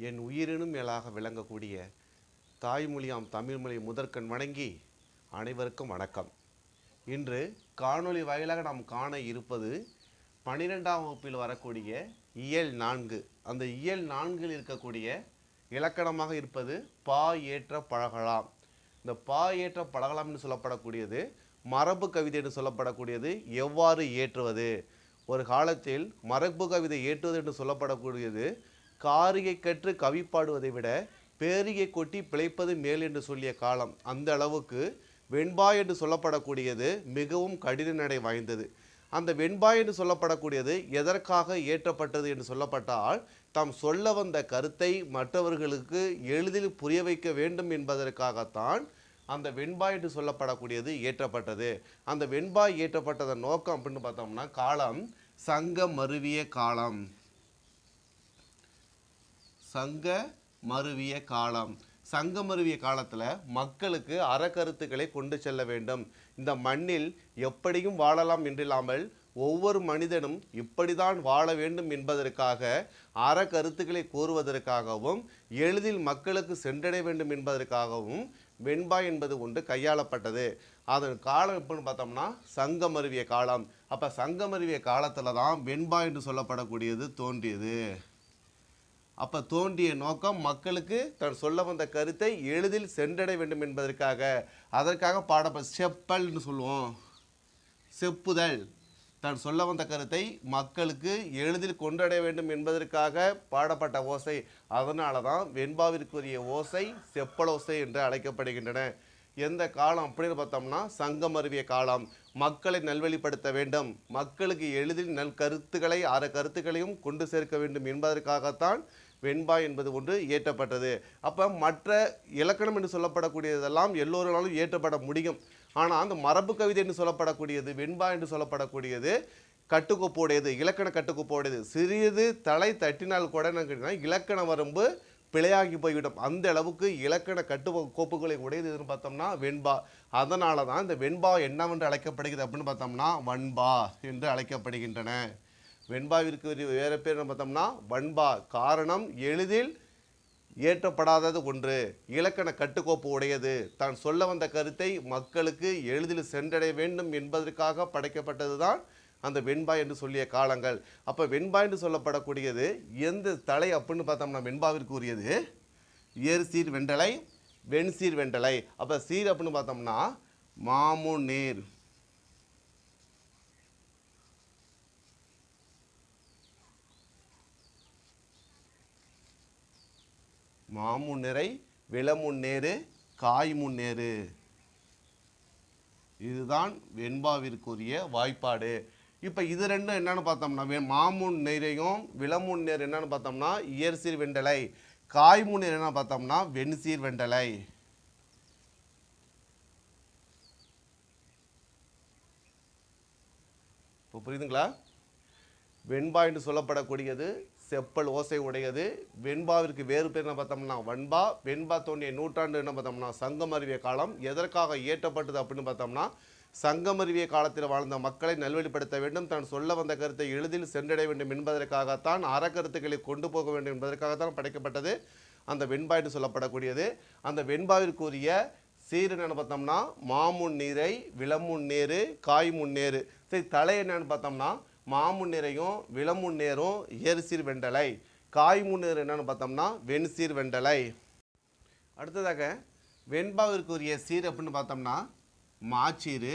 என் உயிரினும் மேலாக விளங்கக்கூடிய தாய்மொழியாம் தமிழ்மொழி முதற்கண் வணங்கி அனைவருக்கும் வணக்கம். இன்று காணொளி வாயிலாக நாம் காண இருப்பது 12ஆம் வகுப்பில் வரக்கூடிய இயல் 4. அந்த இயல் 4ல் இருக்கக்கூடிய இலக்கணமாக இருப்பது பா ஏற்ற பழகலாம். இந்த பா ஏற்ற பழகலாம் என்று சொல்லப்படக்கூடியது மரபு கவிதை என்று சொல்லப்படக்கூடியது எவ்வாறு ஏற்றுவது. ஒரு காலத்தில் மரபு கவிதை ஏற்றுவது என்று சொல்லப்படக்கூடியது காரிகை கற்று கவி பாடுவதை விட பேரிகை கொட்டி பிழைப்பது மேல் என்று சொல்லிய காலம். அந்த அளவுக்கு வெண்பா என்று சொல்லப்படக்கூடியது மிகவும் கடின நடை வாய்ந்தது. அந்த வெண்பா என்று சொல்லப்படக்கூடியது எதற்காக ஏற்றப்பட்டது என்று சொல்லப்பட்டால் தாம் சொல்ல வந்த கருத்தை மற்றவர்களுக்கு எளிதில் புரிய வைக்க வேண்டும் என்பதற்காகத்தான் அந்த வெண்பா என்று சொல்லப்படக்கூடியது ஏற்றப்பட்டது. அந்த வெண்பா ஏற்றப்பட்டதன் நோக்கம் அப்படின்னு பார்த்தோம்னா காலம் சங்க மருவிய காலம். சங்க மருவிய காலம். சங்க மருவிய காலத்தில் மக்களுக்கு அறக்கருத்துக்களை கொண்டு செல்ல வேண்டும். இந்த மண்ணில் எப்படியும் வாழலாம் என்றில்லாமல் ஒவ்வொரு மனிதனும் இப்படிதான் வாழ வேண்டும் என்பதற்காக அறக்கருத்துக்களை கூறுவதற்காகவும் எளிதில் மக்களுக்கு சென்றடைய வேண்டும் என்பதற்காகவும் வெண்பா என்பது ஒன்று கையாளப்பட்டது. அதன் காலம் எப்படின்னு பார்த்தோம்னா சங்கமருவிய காலம். அப்போ சங்கமருவிய காலத்தில் தான் வெண்பா என்று சொல்லப்படக்கூடியது தோன்றியது. அப்போ தோன்றிய நோக்கம் மக்களுக்கு தன் சொல்ல வந்த கருத்தை எளிதில் சென்றடைய வேண்டும் என்பதற்காக. அதற்காக பாடப்பட்ட செப்பல்னு சொல்லுவோம். செப்புதல், தான் சொல்ல வந்த கருத்தை மக்களுக்கு எளிதில் கொண்டடைய வேண்டும் என்பதற்காக பாடப்பட்ட ஓசை. அதனால தான் வெண்பாவிற்குரிய ஓசை செப்பலோசை என்று அழைக்கப்படுகின்றன. எந்த காலம் அப்படின்னு பார்த்தோம்னா சங்கமருவிய காலம். மக்களை நல்வழிப்படுத்த வேண்டும், மக்களுக்கு எளிதில் நல் கருத்துக்களை அற கருத்துக்களையும் கொண்டு சேர்க்க வேண்டும் என்பதற்காகத்தான் வெண்பா என்பது ஒன்று ஏற்றப்பட்டது. அப்போ மற்ற இலக்கணம் என்று சொல்லப்படக்கூடியதெல்லாம் எல்லோராலும் ஏற்றப்பட முடியும். ஆனால் அந்த மரபு கவிதை என்று சொல்லப்படக்கூடியது வெண்பா என்று சொல்லப்படக்கூடியது கட்டுக்கோப்புடையது, இலக்கண கட்டுக்கோப்புடையது. சிறிது தலை தட்டினால் கூட இலக்கண வரம்பு பிழையாகி போய்விடும். அந்த அளவுக்கு இலக்கண கட்டுக்கோப்புகளை உடையது எதுன்னு பார்த்தோம்னா வெண்பா. அதனால தான் இந்த வெண்பா என்னவென்று அழைக்கப்படுகிறது அப்படின்னு பார்த்தோம்னா வன்பா என்று அழைக்கப்படுகின்றன. வெண்பாவிற்கு வேறு பேர் என்ன பார்த்தோம்னா வன்பா. காரணம் எளிதில் ஏற்றப்படாதது ஒன்று, இலக்கண கட்டுக்கோப்பு உடையது, தான் சொல்ல வந்த கருத்தை மக்களுக்கு எளிதில் சென்றடைய வேண்டும் என்பதற்காக படைக்கப்பட்டது தான் அந்த வெண்பா என்று சொல்லிய காலங்கள். அப்போ வெண்பா என்று சொல்லப்படக்கூடியது எந்த தலை அப்படின்னு பார்த்தோம்னா வெண்பாவிற்கு உரியது ஏர் சீர் வெண்டலை, வெண் சீர் வெண்டலை. அப்போ சீர் அப்படின்னு பார்த்தோம்னா மாமுநீர், மாமுன்னிறை, விளமுன்னேறு, காய் முன்னேறு. இதுதான் வெண்பாவிற்குரிய வாய்ப்பாடு. இப்போ இது ரெண்டும் என்னன்னு பார்த்தோம்னா மாமுன்னேரையும் விளமுன்னேறு என்னன்னு பார்த்தோம்னா இயற்சீர் வெண்டலை, காய் முன்னேறு என்ன பார்த்தோம்னா வெண்சீர் வெண்டலை. இப்போ புரியுதுங்களா? வெண்பா என்று சொல்லப்படக்கூடியது செப்பல் ஓசை உடையது. வெண்பாவிற்கு வேறு பேர் என்ன பார்த்தோம்னா வன்பா. வெண்பா தோன்றிய நூற்றாண்டு என்ன பார்த்தோம்னா சங்கமருவிய காலம். எதற்காக ஏற்றப்பட்டது அப்படின்னு பார்த்தோம்னா சங்கமருவிய காலத்தில் வாழ்ந்த மக்களை நல்வழிப்படுத்த வேண்டும், தான் சொல்ல வந்த கருத்தை எளிதில் சென்றடைய வேண்டும் என்பதற்காகத்தான் அறக்கருத்துக்களை கொண்டு போக வேண்டும் என்பதற்காகத்தான் படைக்கப்பட்டது அந்த வெண்பா என்று சொல்லப்படக்கூடியது. அந்த வெண்பாவிற்குரிய சீர் என்னென்னு பார்த்தோம்னா மாமுன்னீரை, விளமுன்னேறு, காய் முன்னேறு. சரி, தலை என்னன்னு பார்த்தோம்னா மாமுன்னேரையும் விளமுன்னேரும் ஏர்சீர் வெண்டலை, காய் முன்னேறு என்னன்னு பார்த்தோம்னா வெண்சீர் வெண்டலை. அடுத்ததாக வெண்பாவிற்குரிய சீர் அப்படின்னு பார்த்தோம்னா மாச்சீரு,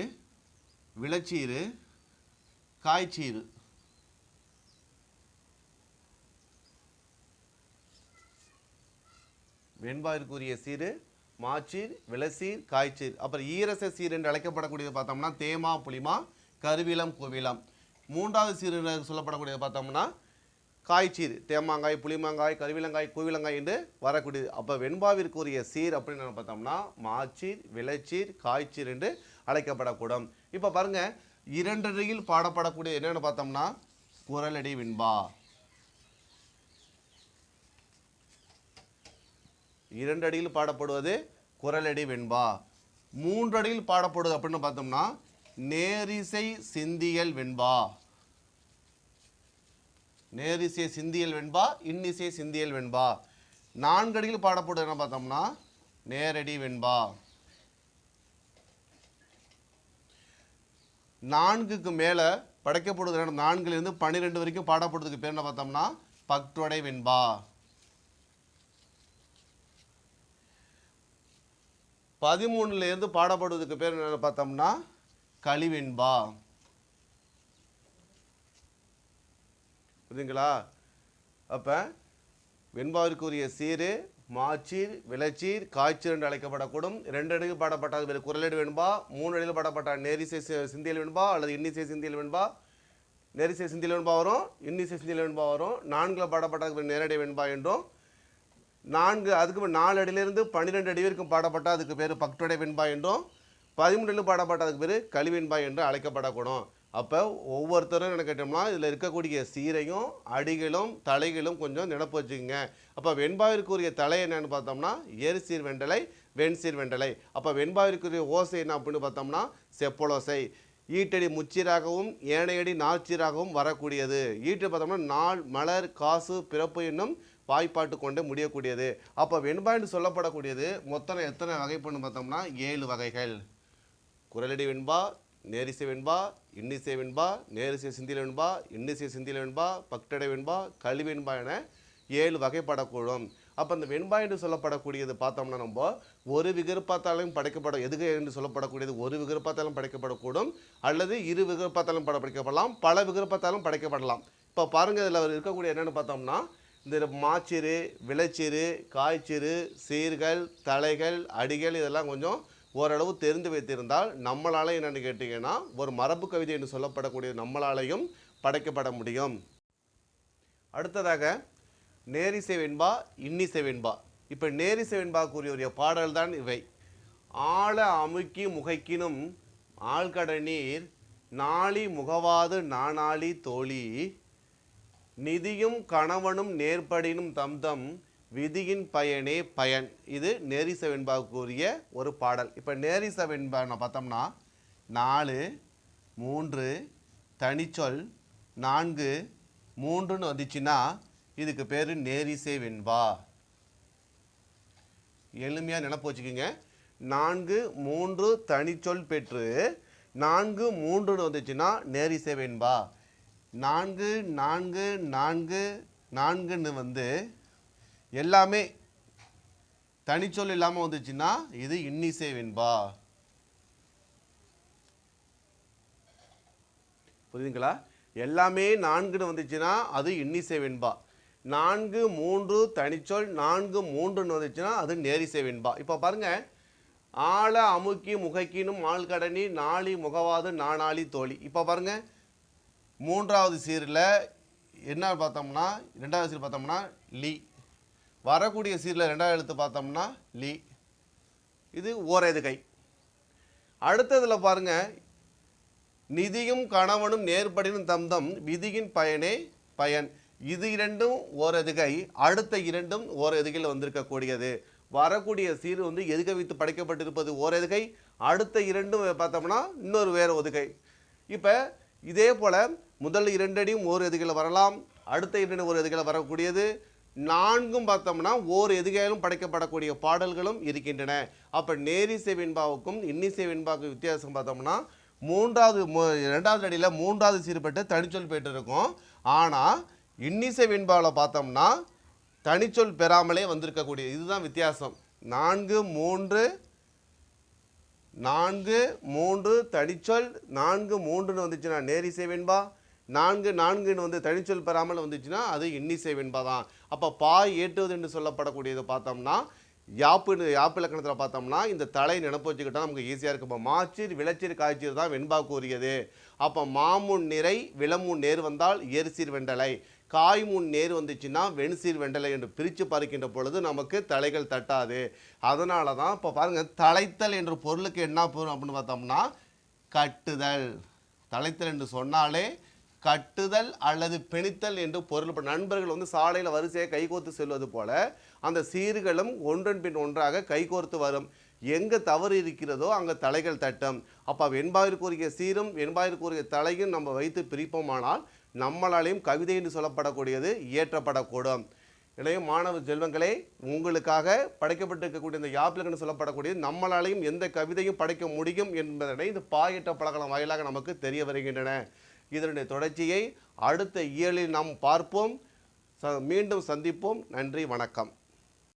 விளச்சீரு, காய்ச்சீரு. வெண்பாவிற்குரிய சீரு மாச்சீர், விளசீர், காய்ச்சீர். அப்புறம் ஈரச சீர் என்று அழைக்கப்படக்கூடியது பார்த்தோம்னா தேமா, புளிமா, கருவிலம், குவிலம். மூன்றாவது சீர் சொல்லப்படக்கூடியது பார்த்தோம்னா காய்ச்சீர், தேமாங்காய், புளிமாங்காய், கருவிலங்காய், கூவிலங்காய் என்று வரக்கூடியது. அப்போ வெண்பாவிற்குரிய சீர் அப்படின்னு பார்த்தோம்னா மாச்சீர், விளைச்சீர், காய்ச்சீர் என்று அழைக்கப்படக்கூடும். இப்போ பாருங்க, இரண்டடியில் பாடப்படக்கூடிய என்னென்னு பார்த்தோம்னா குறளடி வெண்பா. இரண்டடியில் பாடப்படுவது குறளடி வெண்பா. மூன்றடியில் பாடப்படுவது அப்படின்னு பார்த்தோம்னா நேரிசை சிந்தியல் வெண்பா. நேரிசை சிந்தியல் வெண்பா, இன்னிசை சிந்தியல் வெண்பா. 4 அடியில் பாடப்படுவது என்ன பார்த்தோம்னா நேரடி வெண்பா. 4க்கு மேலே படைக்கப்படுவது 4லிருந்து 12 வரைக்கும் பாடப்படுறதுக்கு பேர் என்ன பார்த்தோம்னா பக்டொடை வெண்பா. 13லிருந்து பாடப்படுவதுக்கு பேர் என்ன பார்த்தோம்னா கலிவெண்பா. புரியுதுங்களா? அப்போ வெண்பாவிற்குரிய சீர் மாச்சீர் விளைச்சீர் காய்ச்சீர் என்று அழைக்கப்படக்கூடும். 2 அடியில் பாடப்பட்டால் வேறு குரலடி வெண்பா, 3 அடியில் பாடப்பட்டால் நேரிசை சிந்தியல் வெண்பா அல்லது இன்னிசை சிந்தியல் வெண்பா. நேரிசை சிந்தியல் வெண்பா வரும், இன்னிசை சிந்தியல் வெண்பா வரும். 4ல் பாடப்பட்டால் நேரடி வெண்பா என்றும், 4 அதுக்கு 4 அடியிலிருந்து 12 அடி வரைக்கும் பாடப்பட்டால் அதுக்கு பேர் பக்டொடை வெண்பா என்றும், 13 பாடப்பட்ட அதுக்கு பேர் கலிவெண்பா என்று அழைக்கப்படக்கூடும். அப்போ ஒவ்வொருத்தரும் என்ன கேட்டோம்னா இதில் இருக்கக்கூடிய சீரையும் அடிகளும் தலைகளும் கொஞ்சம் நினப்பு வச்சுக்கோங்க. அப்போ வெண்பாவிற்குரிய தலை என்னன்னு பார்த்தோம்னா ஏறுசீர் வெண்டலை வெண்சீர் வெண்டலை. அப்போ வெண்பாவிற்குரிய ஓசை என்ன அப்படின்னு பார்த்தோம்னா செப்பலோசை. ஈட்டடி முச்சீராகவும் ஏனையடி நாற்சீராகவும் வரக்கூடியது. ஈட்டு பார்த்தோம்னா நாள் மலர் காசு பிறப்பு என்னும் வாய்ப்பாட்டு கொண்டு முடியக்கூடியது. அப்போ வெண்பா என்று சொல்லப்படக்கூடியது மொத்தம் எத்தனை வகைப்படும் பார்த்தோம்னா 7 வகைகள். குரலடி வெண்பா, நேரிசை வெண்பா, இன்னிசை வெண்பா, நேரிசை சிந்தில வெண்பா, இன்னிசை சிந்தில வெண்பா, பக்டடை வெண்பா, கலிவெண்பா என 7 வகைப்படக்கூடும். அப்போ இந்த வெண்பா என்று சொல்லப்படக்கூடியது பார்த்தோம்னா நம்ம ஒரு விகற்பத்தாலும் படைக்கப்படும். எதுக்கு என்று சொல்லப்படக்கூடியது ஒரு விகற்பத்தாலும் படைக்கப்படக்கூடும், அல்லது 2 விகற்பத்தாலும் படைக்கப்படலாம், பல விகற்பத்தாலும் படைக்கப்படலாம். இப்போ பாருங்கள் இதில் இருக்கக்கூடிய என்னென்னு பார்த்தோம்னா இந்த மாச்சீரு விளைச்சீரு காய்ச்சீரு சீர்கள் தலைகள் அடிகள் இதெல்லாம் கொஞ்சம் ஓரளவு தெரிந்து வைத்திருந்தால் நம்மளால என்னென்னு கேட்டிங்கன்னா ஒரு மரபு கவிதை என்று சொல்லப்படக்கூடிய நம்மளாலையும் படைக்கப்பட முடியும். அடுத்ததாக நேரிசை வெண்பா இன்னிசை வெண்பா. இப்போ நேரிசை வெண்பாக்குரிய பாடல் தான் இவை. ஆழ அமுக்கி முகைக்கினும் ஆழ்கடநீர் நாளி முகவாது நாணாளி தோழி நிதியும் கணவனும் நேர்படினும் தம்தம் விதியின் பயனே பயன். இது நேரிசை வெண்பாவுக்குரிய ஒரு பாடல். இப்போ நேரிசை வெண்பான்னு பார்த்தோம்னா 4 3 தனிச்சொல் 4 3ன்னு வந்துச்சுன்னா இதுக்கு பேர் நேரிசை வெண்பா. எளிமையாக நினைப்பு வச்சுக்கோங்க. 4 3 தனிச்சொல் பெற்று 4 3ன்னு வந்துச்சுன்னா நேரிசை வெண்பா. 4 4 4 4ன்னு வந்து எல்லாமே தனிச்சொல் இல்லாமல் வந்துச்சுன்னா இது இன்னிசை வெண்பா. புரியுதுங்களா? எல்லாமே 4ன்னு வந்துச்சுன்னா அது இன்னிசை வெண்பா. 4 3 தனிச்சொல் 4 3ன்னு வந்துச்சுன்னா அது நேரிசை வெண்பா. இப்போ பாருங்க, ஆழ அமுக்கி முகைக்கினும் ஆழ்கடனி நாளி முகவாது நாணாளி தோழி. இப்போ பாருங்க 3வது சீரில் என்ன பார்த்தோம்னா 2வது சீர் பார்த்தோம்னா லி. வரக்கூடிய சீரில் 2வது எழுத்து பார்த்தோம்னா லி. இது ஓரேது கை. அடுத்ததில் பாருங்க, நிதியும் கணவனும் நேர்படினும் தம்தம் விதியின் பயனே பயன். இது 2ம் ஓரெதுகை, அடுத்த 2ம் ஓரெதுகையில் வந்திருக்கக்கூடியது. வரக்கூடிய சீர் வந்து எதுகை வைத்து படைக்கப்பட்டிருப்பது ஓரெதுகை, அடுத்த 2ம் பார்த்தோம்னா இன்னொரு வேறு ஒதுகை. இப்போ இதே போல் முதல் 2 அடியும் ஓர் எதுகையில் வரலாம், அடுத்த 2 ஒரு எதுகையில் வரக்கூடியது. 4ம் பார்த்தோம்னா ஓர் எதுகையிலும் படைக்கப்படக்கூடிய பாடல்களும் இருக்கின்றன. அப்போ நேரிசை வெண்பாவுக்கும் இன்னிசை வெண்பாவுக்கும் வித்தியாசம் பார்த்தோம்னா 2வது அடியில் 3வது சீர்பட்டு தனிச்சொல் பெற்று இருக்கும். ஆனால் இன்னிசை வெண்பாவில் பார்த்தோம்னா தனிச்சொல் பெறாமலே வந்திருக்கக்கூடிய இதுதான் வித்தியாசம். 4 3 தனிச்சொல் 4 3ன்னு வந்துச்சுன்னா நேரிசை வெண்பா, 4 4ன்னு வந்து தனிச்சொல் பெறாமல் வந்துச்சுன்னா அது இன்னிசை வெண்பா தான். அப்போ பாய் ஏற்றுவது என்று சொல்லப்படக்கூடியது பார்த்தோம்னா யாப்பு இலக்கணத்தில் பார்த்தோம்னா இந்த தலை நினப்பு வச்சுக்கிட்டால் நமக்கு ஈஸியாக இருக்கும். இப்போ மாச்சீர் விளைச்சீர் காய்ச்சீர் தான் வெண்பாக்கு உரியது. அப்போ மாமுன் நிறை விளமுன் நேர் வந்தால் ஏர்சீர் வெண்டலை, காய் முன் நேர் வந்துச்சுன்னா வெண்சீர் வெண்டலை என்று பிரித்து பார்க்கின்ற பொழுது நமக்கு தலைகள் தட்டாது. அதனால தான் இப்போ பாருங்கள், தலைத்தல் என்ற பொருளுக்கு என்ன பொருள் அப்படின்னு பார்த்தோம்னா கட்டுதல். தலைத்தல் என்று சொன்னாலே கட்டுதல் அல்லது பிணித்தல் என்று பொருள். இப்போ நண்பர்கள் வந்து சாலையில் வரிசையை கைகோர்த்து செல்வது போல அந்த சீர்களும் ஒன்றன் பின் ஒன்றாக கைகோர்த்து வரும். எங்கே தவறு இருக்கிறதோ அங்கே தலைகள் தட்டும். அப்போ வெண்பாவிற்குரிய சீரும் வெண்பாவிற்குரிய தலையும் நம்ம வைத்து பிரிப்போமானால் நம்மளாலையும் கவிதை என்று சொல்லப்படக்கூடியது இயற்றப்படக்கூடும். இளைய மாணவ செல்வங்களே, உங்களுக்காக படைக்கப்பட்டிருக்கக்கூடிய இந்த யாப்பிலக்கணம் சொல்லப்படக்கூடிய நம்மளாலையும் எந்த கவிதையும் படைக்க முடியும் என்பதனை இந்த பாயிட்ட பலகலம் வாயிலாக நமக்கு தெரிய வருகின்றன. இதனுடைய தொடர்ச்சியை அடுத்த இயலில் நாம் பார்ப்போம். மீண்டும் சந்திப்போம். நன்றி, வணக்கம்.